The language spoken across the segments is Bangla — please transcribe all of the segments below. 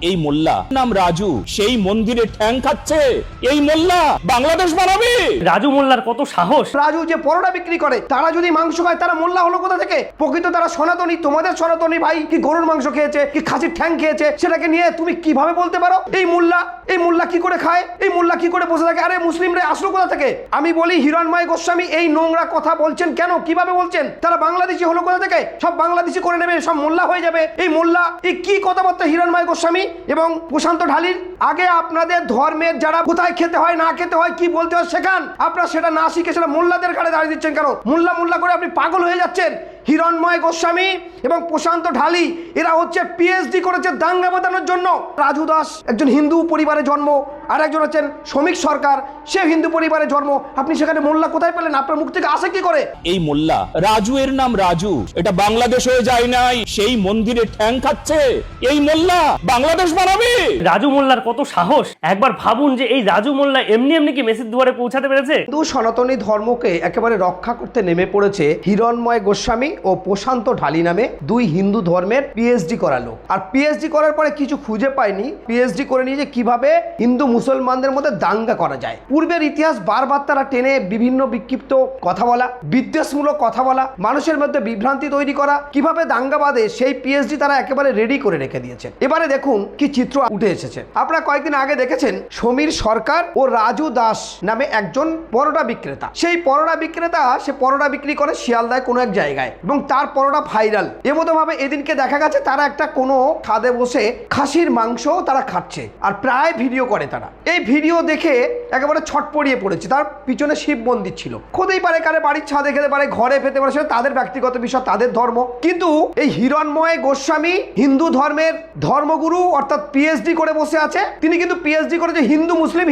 এই মোল্লা নাম রাজু সেই মন্দিরে ঠ্যাং খাচ্ছে। এই মোল্লা বাংলাদেশ বানাবে। রাজু মোল্লার কত সাহস! রাজু যে পরোটা বিক্রি করে তারা যদি মাংস খায় তারা মোল্লা হলো কোথা থেকে? প্রকৃত তারা সনাতনী, তোমাদের সনাতনী ভাই কি গরুর মাংস খেয়েছে কি খাসির ঠ্যাং খেয়েছে সেটাকে নিয়ে তুমি কিভাবে বলতে পারো এই মোল্লা কি করে খায়, এই মোল্লা কি করে বসে থাকে? আরে মুসলিমরা আসলো কোথা থেকে? আমি বলি হিরণময় গোস্বামী এই নোংরা কথা বলছেন কেন, কিভাবে বলছেন? তারা বাংলাদেশি হলো কোথা থেকে? সব বাংলাদেশি করে নেবে, সব মোল্লা হয়ে যাবে। এই মোল্লা এই কি কথাবার্তা হিরণময় গোস্বামী এবং প্রশান্ত ঢালির? আগে আপনাদের ধর্মের যারা কোথায় খেতে হয় না খেতে হয় কি বলতে হয় শেখান। আপনারা সেটা না শিখে সেটা মোল্লাদের ঘাড়ে দাঁড়িয়ে দিচ্ছেন কেন? মোল্লা করে আপনি পাগল হয়ে যাচ্ছেন। হিরণময় গোস্বামী এবং প্রশান্ত ঢালি এরা হচ্ছে পিএইচডি করেছে দাঙ্গা বাঁধানোর জন্য। রাজু দাস একজন হিন্দু পরিবারে জন্ম, আর একজন হচ্ছেন শ্রমিক সরকার, সে হিন্দু পরিবারে জন্ম। আপনি সেখানে মোল্লা কোথায় পেলেন? আপনার মুখ থেকে আসে কি করে? এই মোল্লা রাজু, এর নাম রাজু, এটা বাংলাদেশ হয়ে যায় নাই, সেই মন্দিরে ঠ্যাং খাচ্ছে। এই মোল্লা বাংলাদেশ বানাবে। রাজু মোল্লার কত সাহস! একবার ভাবুন যে এই রাজু মোল্লা এমনি কি মেসির দুয়ারে পৌঁছাতে পেরেছে। হিন্দু সনাতনী ধর্মকে একেবারে রক্ষা করতে নেমে পড়েছে হিরণময় গোস্বামী ও প্রশান্ত ঢালি নামে দুই হিন্দু ধর্মের পিএইচডি করা লোক। আর পিএইচডি করার পরে কিছু খুঁজে পায়নি, পিএইচডি করে নিয়ে যে কিভাবে হিন্দু মুসলমানদের মধ্যে দাঙ্গা করা যায়। পূর্বের ইতিহাস বারবার তারা টেনে বিভিন্ন বিক্ষিপ্ত কথা বলা, বিদ্বেষমূলক কথা বলা, মানুষের মধ্যে বিভ্রান্তি তৈরি করা, কিভাবে দাঙ্গা বাঁধে সেই পিএইচডি তারা একেবারে রেডি করে রেখে দিয়েছেন। এবারে দেখুন কি চিত্র উঠে এসেছে। আপনারা কয়েকদিন আগে দেখেছেন সমীর সরকার ও রাজু দাস নামে একজন পরোটা বিক্রেতা। সেই পরোটা বিক্রেতা সে পরোটা বিক্রি করে শিয়ালদায় কোনো এক জায়গায় এবং তার পরোটা ভাইরাল। এমতো ভাবে এদিনকে দেখা গেছে তারা একটা কোনো ছাদে বসে খাসির মাংস তারা খাচ্ছে আর প্রায় ভিডিও করে তারা। এই ভিডিও দেখে একেবারে ছটপড়িয়ে পড়েছে। তার পিছনে শিব মন্দির ছিল, হতেই পারে কারে বাড়ির ছাদে খেতে পারে, ঘরে খেতে পারে, সেটা তাদের ব্যক্তিগত বিষয়, তাদের ধর্ম। কিন্তু এই হিরণময় গোস্বামী হিন্দু ধর্মের ধর্মগুরু অর্থাৎ পিএইচডি করে বসে আছে। তিনি কিন্তু পিএইচডি করেছে হিন্দু মুসলিম।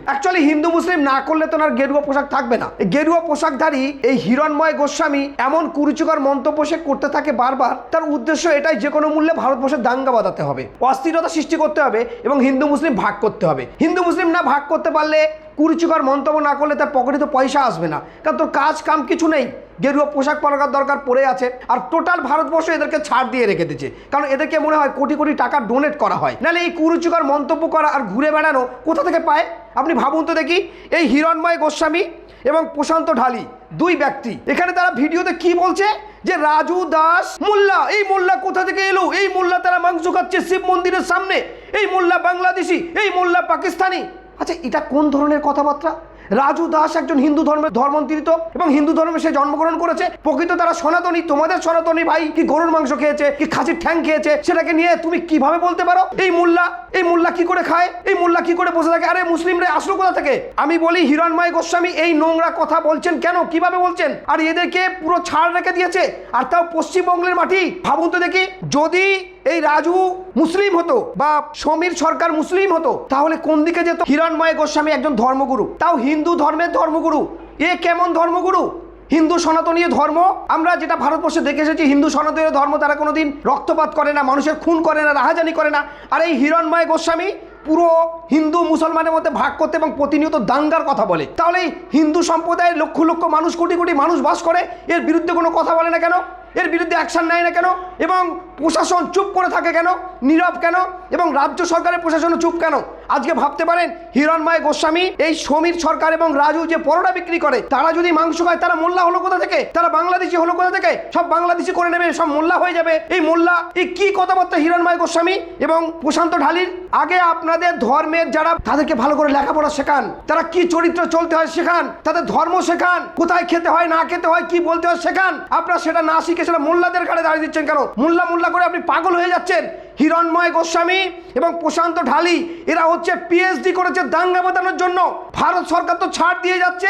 অ্যাকচুয়ালি হিন্দু মুসলিম না করলে তো আর গেরুয়া পোশাক থাকবে না। এই গেরুয়া পোশাকধারী এই হিরণময় গোস্বামী এমন কুরুচিকর মন্তব্য সে করতে থাকে বারবার। তার উদ্দেশ্য এটাই, যে কোনো মূল্যে ভারতবর্ষে দাঙ্গা বাঁধাতে হবে, অস্থিরতা সৃষ্টি করতে হবে এবং হিন্দু মুসলিম ভাগ করতে হবে। হিন্দু মুসলিম না ভাগ করতে পারলে, কুরুচিকর মন্তব্য না করলে তার পকেটে তো পয়সা আসবে না, কারণ তোর কাজ কাম কিছু নেই। গেরুয়া পোশাক পরার দরকার পড়ে আছে। আর টোটাল ভারতবর্ষ এদেরকে ছাড় দিয়ে রেখে দিচ্ছে, কারণ এদেরকে মনে হয় কোটি কোটি টাকা ডোনেট করা হয়। নাহলে এই কুরুচিকর মন্তব্য করা আর ঘুরে বেড়ানো কোথা থেকে পায়? আপনি ভাবুন তো দেখি। এই হিরণময় গোস্বামী এবং প্রশান্ত ঢালি দুই ব্যক্তি, এখানে তারা ভিডিওতে কি বলছে যে রাজু দাস মোল্লা, এই মোল্লা কোথা থেকে এলো? এই মোল্লা তারা মাংস খাচ্ছে শিব মন্দিরের সামনে, এই মোল্লা বাংলাদেশি, এই মোল্লা পাকিস্তানি। আচ্ছা, এটা কোন ধরনের কথাবার্তা? রাজু দাস একজন হিন্দু ধর্মের ধর্মান্তরিত এবং হিন্দু ধর্মে সে জন্মগ্রহণ করেছে। প্রকৃত তারা সনাতনী, তোমাদের সনাতনী ভাই কি গরুর মাংস খেয়েছে কি খাসির ঠ্যাং খেয়েছে সেটাকে নিয়ে তুমি কিভাবে বলতে পারো এই মোল্লা কি করে খায়, এই মোল্লা কি করে বসে থাকে? আরে মুসলিমরা আসলো কোথা থেকে? আমি বলি হিরণময় গোস্বামী এই নোংরা কথা বলছেন কেন, কিভাবে বলছেন? আর এদেরকে পুরো ছাড় রেখে দিয়েছে, আর তাও পশ্চিমবঙ্গের মাটি। ভাবুন তো দেখি, যদি এই রাজু মুসলিম হতো বা সমীর সরকার মুসলিম হতো তাহলে কোন দিকে যেত? হিরণময় গোস্বামী একজন ধর্মগুরু, তাও হিন্দু ধর্মের ধর্মগুরু। এ কেমন ধর্মগুরু? হিন্দু সনাতনীয় ধর্ম আমরা যেটা ভারতবর্ষে দেখে এসেছি, হিন্দু সনাতনীয় ধর্ম তারা কোনোদিন রক্তপাত করে না, মানুষের খুন করে না, রাহাজানি করে না। আর এই হিরণময় গোস্বামী পুরো হিন্দু মুসলমানের মধ্যে ভাগ করতে এবং প্রতিনিয়ত দাঙ্গার কথা বলে। তাহলে হিন্দু সম্প্রদায়ের লক্ষ লক্ষ মানুষ, কোটি কোটি মানুষ বাস করে, এর বিরুদ্ধে কোনো কথা বলে না কেন? এর বিরুদ্ধে অ্যাকশন নেয় না কেন? এবং প্রশাসন চুপ করে থাকে কেন, নীরব কেন? এবং রাজ্য সরকারের প্রশাসনও চুপ কেন? আজকে ভাবতে পারেন হিরণময় গোস্বামী এই সমীর সরকার এবং রাজু যে পরোটা বিক্রি করে তারা যদি মাংস খায়, তারা মোল্লা হলো কোথা থেকে? তারা বাংলাদেশি হলো কোথা থেকে? সব বাংলাদেশি করে নেবে, সব মোল্লা হয়ে যাবে। এই মোল্লা এই কি কথাবার্তা হিরণময় গোস্বামী এবং প্রশান্ত ঢালির? আগে আপনাদের ধর্মের যারা, তাদেরকে ভালো করে লেখাপড়া শেখান, তারা কি চরিত্র চলতে হয় শেখান, তাদের ধর্ম শেখান, কোথায় খেতে হয় না খেতে হয় কি বলতে হয় শেখান। আপনারা সেটা না শিখে সেটা মোল্লাদের ঘাড়ে দাঁড়িয়ে দিচ্ছেন কেন? মোল্লা করে আপনি পাগল হয়ে যাচ্ছেন। হিরণময় গোস্বামী এবং প্রশান্ত ঢালি এরা হচ্ছে পিএইচডি করেছে দাঙ্গা বাঁধানোর জন্য। ভারত সরকার তো ছাড় দিয়ে যাচ্ছে,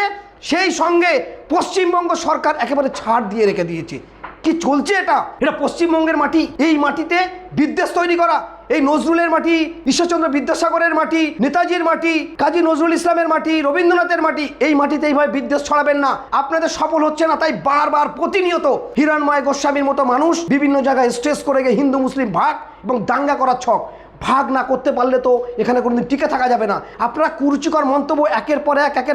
সেই সঙ্গে পশ্চিমবঙ্গ সরকার একেবারে ছাড় দিয়ে রেখে দিয়েছে। কি চলছে এটা? এটা পশ্চিমবঙ্গের মাটি, এই মাটিতে বিদ্বেষ তৈরি করা, এই নজরুলের মাটি, ঈশ্বরচন্দ্র বিদ্যাসাগরের মাটি, নেতাজির মাটি, কাজী নজরুল ইসলামের মাটি, রবীন্দ্রনাথের মাটি, এই মাটিতে এইভাবে বিদ্বেষ ছড়াবেন না। আপনাদের সফল হচ্ছে না, তাই বারবার প্রতিনিয়ত হিরণময় গোস্বামীর মতো মানুষ বিভিন্ন জায়গায় স্ট্রেস করে গিয়ে হিন্দু মুসলিম ভাগ এবং দাঙ্গা করার ছক। ভাগ না করতে পারলে তো এখানে কোনোদিন টিকে থাকা যাবে না। আপনারা কুরুচিকর মন্তব্য একের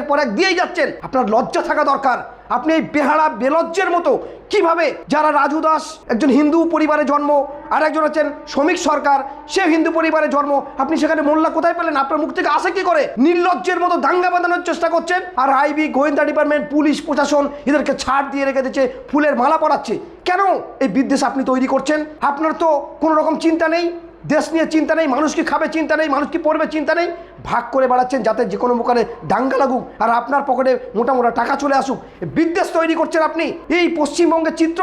পর এক দিয়েই যাচ্ছেন। আপনার লজ্জা থাকা দরকার। আপনি এই বেহারা বেলজ্জের মতো কিভাবে, যারা রাজু দাস একজন হিন্দু পরিবারে জন্ম, আর একজন হচ্ছেন শ্রমিক সরকার, সে হিন্দু পরিবারে জন্ম, আপনি সেখানে মোল্লা কোথায় পেলেন? আপনার মুখ থেকে আসে কি করে? নির্লজ্জের মতো দাঙ্গা বাঁধানোর চেষ্টা করছেন। আর আইবি, গোয়েন্দা ডিপার্টমেন্ট, পুলিশ প্রশাসন এদেরকে ছাড় দিয়ে রেখে দিচ্ছে, ফুলের মালা পরাচ্ছে। কেন এই বিদ্বেষ আপনি তৈরি করছেন? আপনার তো কোনো রকম চিন্তা নেই, দেশ নিয়ে চিন্তা নেই, মানুষ কি খাবে চিন্তা নেই, মানুষ কি পড়বে চিন্তা নেই। ভাগ করে বেড়াচ্ছেন যাতে যে কোনো প্রকারে দাঙ্গা লাগুক আর আপনার পকেটে মোটা মোটা টাকা চলে আসুক। বিদ্বেষ তৈরি করছেন আপনি। এই পশ্চিমবঙ্গের চিত্র,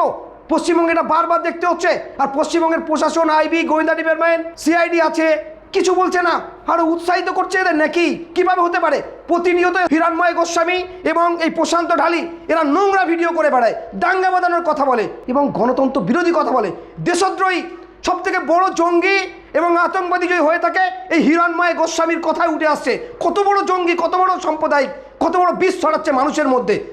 পশ্চিমবঙ্গে এটা বারবার দেখতে হচ্ছে। আর পশ্চিমবঙ্গের প্রশাসন, আইবি, গোয়েন্দা ডিপার্টমেন্ট, সিআইডি আছে, কিছু বলছে না, আরো উৎসাহিত করছে এদের নাকি? কিভাবে হতে পারে? প্রতিনিয়ত হিরণময় গোস্বামী এবং এই প্রশান্ত ঢালি এরা নোংরা ভিডিও করে বেড়ায়, দাঙ্গা বাঁধানোর কথা বলে এবং গণতন্ত্র বিরোধী কথা বলে, দেশদ্রোহী। সব থেকে বড় জঙ্গি এবং আতঙ্কবাদী যদি হয়ে থাকে এই হিরণময় গোস্বামীর কথায় উঠে আসছে। কত বড় জঙ্গি, কত বড় সাম্প্রদায়িক, কত বড় বিষ ছড়াচ্ছে মানুষের মধ্যে।